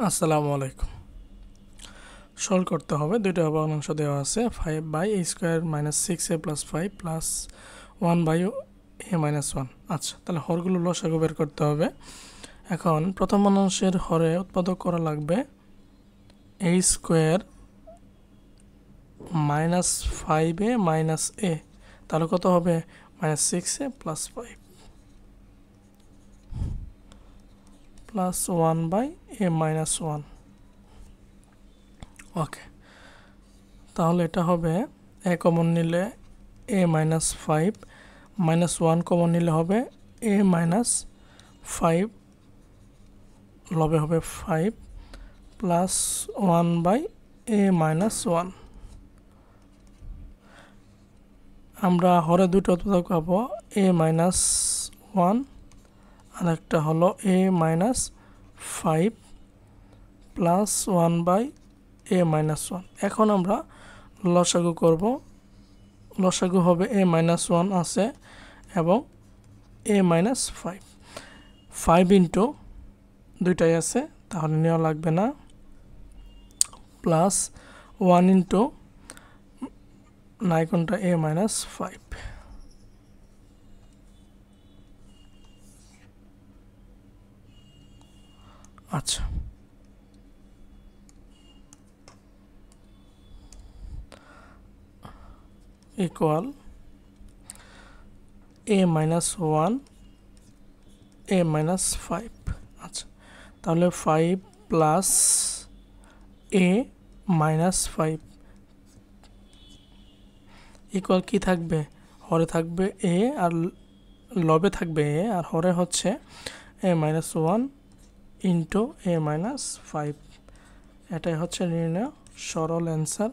আসসালামু আলাইকুম। সলভ করতে হবে, দুইটা ভগ্নাংশ দেওয়া আছে 5/a² - 6a + 5 + 1/a - 1। আচ্ছা, তাহলে হরগুলো লসাগু বের করতে হবে। এখন প্রথম ভগ্নাংশের হরে উৎপাদক করা লাগবে a² - 5a - a, তাহলে কত হবে? -6a + 5 + 1/a - 1। ওকে, তাহলে এটা হবে a কমন নিলে a - 5 -1 কমন নিলে হবে a - 5, লবে হবে 5 + 1/a - 1। আমরা হরে দুটো উৎপাদক পাবো a - 1 আর একটা হলো a - 5 + 1/a - 1। এখন আমরা লসাগু করব। লসাগু হবে a - 1 আছে এবং a - 5। 5 ইন্টু দুইটাই আছে, তাহলে নেওয়া লাগবে না, প্লাস 1 ইন্টু নাই কোনটা a - 5। আচ্ছা, ইকুয়াল a - 1 a - 5। আচ্ছা, তাহলে 5 প্লাস a - 5 ইকুয়াল কি থাকবে? হরে থাকবে a আর লবে থাকবে a, আর হরে হচ্ছে a - 1 ইন্টু a - 5। এটাই হচ্ছে নির্ণয় সরল অ্যান্সার।